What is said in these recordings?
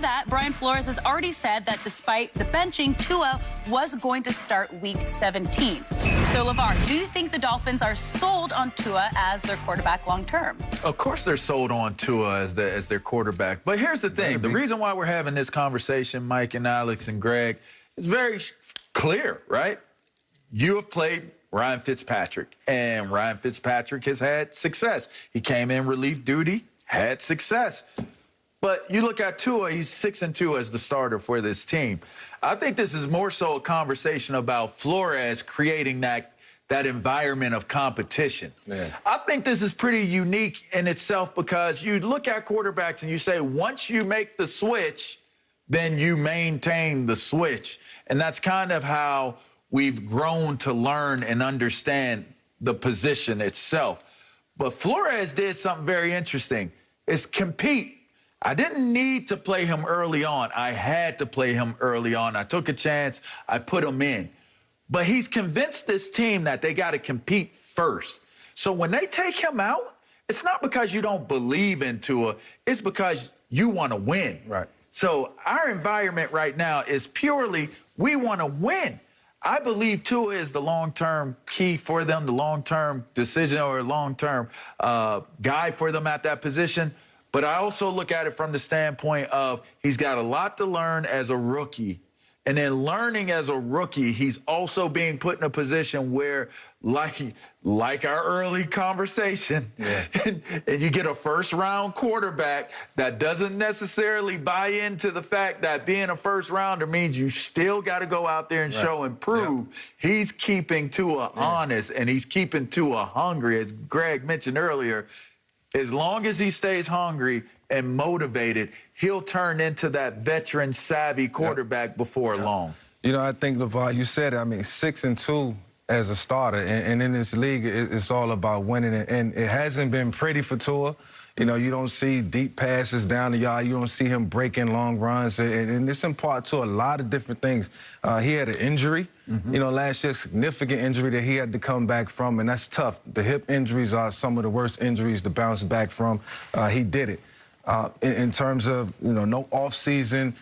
that, Brian Flores has already said that despite the benching, Tua was going to start Week 17. So, LeVar, do you think the Dolphins are sold on Tua as their quarterback long term? Of course they're sold on Tua as their quarterback. But here's the thing. The reason why we're having this conversation, Mike and Alex and Greg, is very clear, right? You have played Ryan Fitzpatrick, and Ryan Fitzpatrick has had success. He came in relief duty, had success. But you look at Tua, he's 6-2 as the starter for this team. I think this is more so a conversation about Flores creating that environment of competition. Yeah. I think this is pretty unique in itself because you look at quarterbacks and you say, once you make the switch, then you maintain the switch. And that's kind of how we've grown to learn and understand the position itself. But Flores did something very interesting. It's compete. I didn't need to play him early on. I had to play him early on. I took a chance. I put him in. But he's convinced this team that they got to compete first. So when they take him out, it's not because you don't believe in Tua. It's because you want to win. Right. So our environment right now is purely we want to win. I believe Tua is the long-term key for them, the long-term decision or long-term guy for them at that position. But I also look at it from the standpoint of he's got a lot to learn as a rookie. And then learning as a rookie, he's also being put in a position where, like our early conversation, and you get a first-round quarterback that doesn't necessarily buy into the fact that being a first-rounder means you still got to go out there and show and prove. He's keeping Tua honest, and he's keeping Tua hungry, as Greg mentioned earlier. As long as he stays hungry and motivated, he'll turn into that veteran, savvy quarterback before long. You know, I think, LeVar, you said it. I mean, 6-2 as a starter. And in this league, it's all about winning. And it hasn't been pretty for Tua. You know, you don't see deep passes down the yard. You don't see him breaking long runs. And it's in part to a lot of different things. He had an injury, you know, last year, significant injury that he had to come back from, and that's tough. The hip injuries are some of the worst injuries to bounce back from. He did it. In terms of, you know, no off-season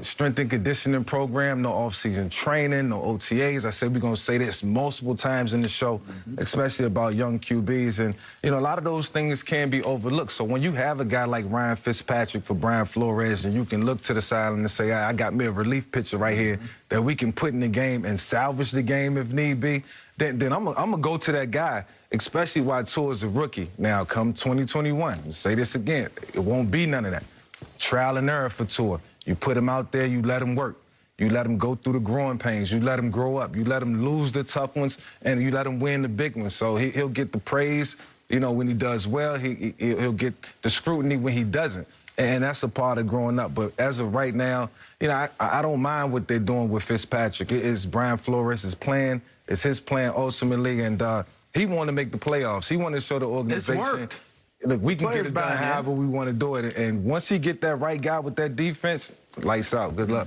strength and conditioning program, no off-season training, no OTAs. I said we're going to say this multiple times in the show, especially about young QBs. And, you know, a lot of those things can be overlooked. So when you have a guy like Ryan Fitzpatrick for Brian Flores and you can look to the sideline and say, I got me a relief pitcher right here that we can put in the game and salvage the game if need be, then I'm going to go to that guy, especially while Tua's a rookie. Now, come 2021, I'll say this again, it won't be none of that. Trial and error for Tua. You put him out there, you let him work. You let him go through the growing pains. You let him grow up. You let him lose the tough ones, and you let him win the big ones. So he'll get the praise, you know, when he does well. He'll get the scrutiny when he doesn't. And that's a part of growing up. But as of right now, you know, I don't mind what they're doing with Fitzpatrick. It is Brian Flores' plan. It's his plan ultimately, and he wanted to make the playoffs. He wanted to show the organization. It's worked. Look, we can get it done however we want to do it. And once he get that right guy with that defense, lights out. Good luck.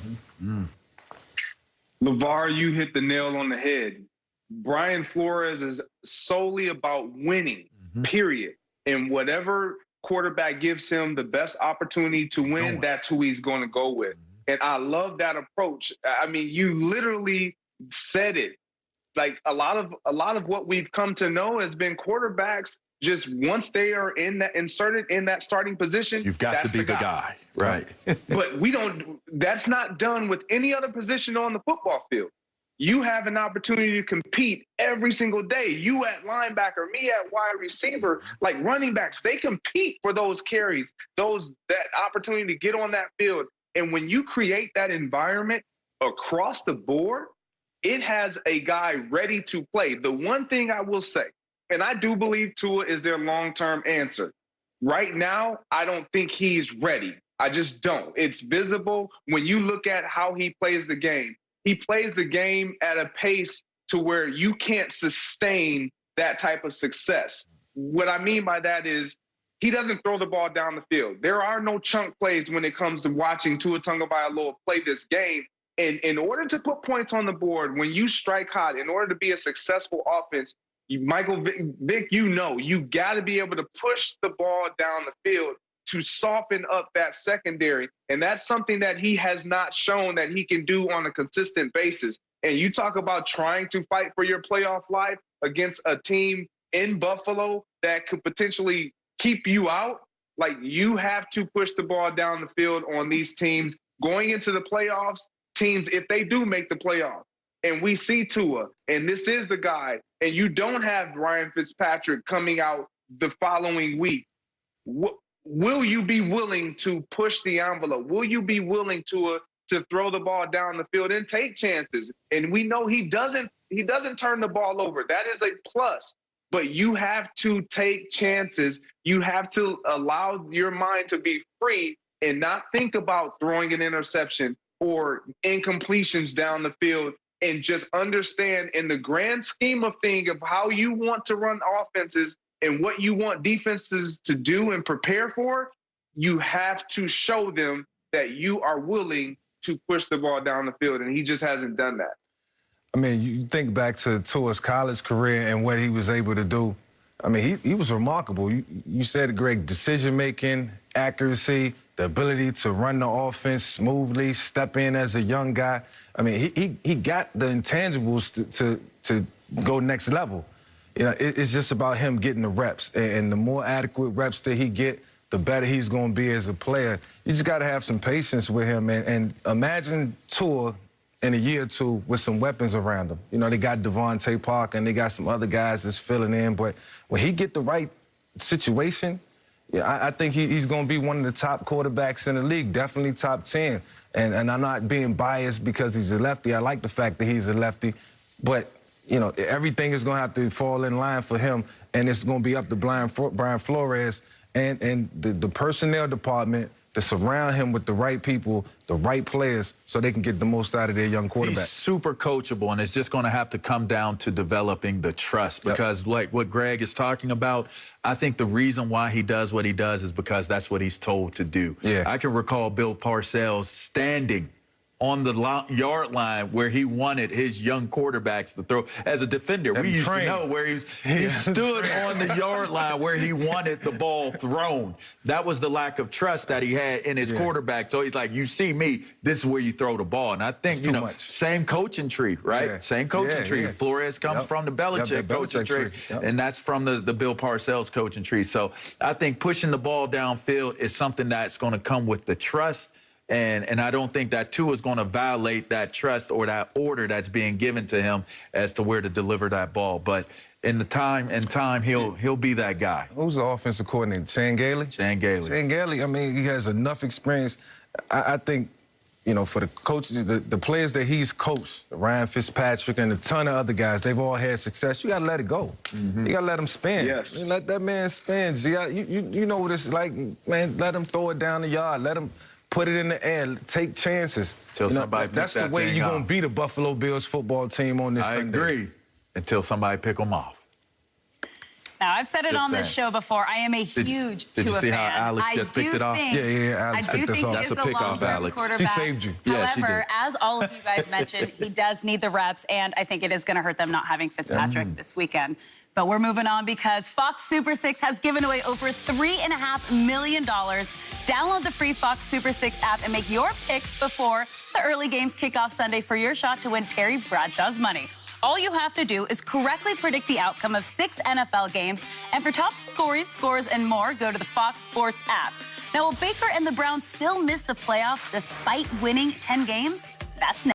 LeVar, you hit the nail on the head. Brian Flores is solely about winning, period. And whatever quarterback gives him the best opportunity to win, that's who he's going to go with. And I love that approach. I mean, you literally said it. Like a lot of what we've come to know has been quarterbacks just once they are inserted in that starting position, you've got to be the guy. Right. But that's not done with any other position on the football field. You have an opportunity to compete every single day. You at linebacker, me at wide receiver, like running backs, they compete for those carries, that opportunity to get on that field. And when you create that environment across the board, it has a guy ready to play. The one thing I will say, and I do believe Tua is their long-term answer. Right now, I don't think he's ready. I just don't. It's visible when you look at how he plays the game. He plays the game at a pace to where you can't sustain that type of success. What I mean by that is he doesn't throw the ball down the field. There are no chunk plays when it comes to watching Tua Tagovailoa play this game. And in order to put points on the board, when you strike hot, in order to be a successful offense, Michael Vick, you know, you got to be able to push the ball down the field to soften up that secondary. And that's something that he has not shown that he can do on a consistent basis. And you talk about trying to fight for your playoff life against a team in Buffalo that could potentially keep you out. Like, you have to push the ball down the field on these teams going into the playoffs. Teams, if they do make the playoffs, and we see Tua, and this is the guy, and you don't have Ryan Fitzpatrick coming out the following week, will you be willing to push the envelope? Will you be willing to throw the ball down the field and take chances? And we know he doesn't turn the ball over. That is a plus. But you have to take chances. You have to allow your mind to be free and not think about throwing an interception or incompletions down the field, and just understand in the grand scheme of things of how you want to run offenses and what you want defenses to do and prepare for, you have to show them that you are willing to push the ball down the field, and he just hasn't done that. I mean, you think back to Tua's college career and what he was able to do. I mean, he was remarkable. You said it, Greg, decision-making, accuracy, the ability to run the offense smoothly, step in as a young guy. I mean, he got the intangibles to go next level. You know, it's just about him getting the reps. And the more adequate reps that he get, the better he's going to be as a player. You just got to have some patience with him. And imagine Tua in a year or two with some weapons around him. You know, they got Devontae Parker and they got some other guys that's filling in. But when he get the right situation, yeah, I think he's going to be one of the top quarterbacks in the league, definitely top 10. And I'm not being biased because he's a lefty. I like the fact that he's a lefty. But, you know, everything is going to have to fall in line for him, and it's going to be up to Brian Flores and the personnel department to surround him with the right people, the right players, so they can get the most out of their young quarterback. He's super coachable, and it's just going to have to come down to developing the trust because, like what Greg is talking about, I think the reason why he does what he does is because that's what he's told to do. Yeah. I can recall Bill Parcells standing on the yard line where he wanted his young quarterbacks to throw. As a defender, we used to know where he stood on the yard line where he wanted the ball thrown. That was the lack of trust that he had in his quarterback. So he's like, you see me, this is where you throw the ball. And I think, you know, same coaching tree, right? Yeah. Same coaching tree. Flores comes from the Belichick coaching tree, and that's from the Bill Parcells coaching tree. So I think pushing the ball downfield is something that's going to come with the trust. And I don't think that Tua is going to violate that trust or that order that's being given to him as to where to deliver that ball. But in time, he'll be that guy. Who's the offensive coordinator? Chan Gailey? Chan Gailey. Chan Gailey, I mean, he has enough experience. I think, you know, for the coaches, the players that he's coached, Ryan Fitzpatrick and a ton of other guys, they've all had success. You got to let it go. You got to let him spin. Yes. I mean, let that man spin. You know what it's like, man. Let him throw it down the yard. Let him put it in the air. Take chances. That's the way you're going to beat the Buffalo Bills football team on this Sunday. I agree. Until somebody pick them off. Now, I've said it on this show before. I am a huge Tua fan. Did you see how Alex just picked it off? Yeah, Alex picked us off. That's a pick off, Alex. She saved you. However, Yeah, she did. as all of you guys mentioned, he does need the reps, and I think it is going to hurt them not having Fitzpatrick this weekend. But we're moving on because Fox Super 6 has given away over $3.5 million. Download the free Fox Super 6 app and make your picks before the early games kick off Sunday for your shot to win Terry Bradshaw's money. All you have to do is correctly predict the outcome of 6 NFL games. And for top stories, scores, and more, go to the Fox Sports app. Now, will Baker and the Browns still miss the playoffs despite winning 10 games? That's next.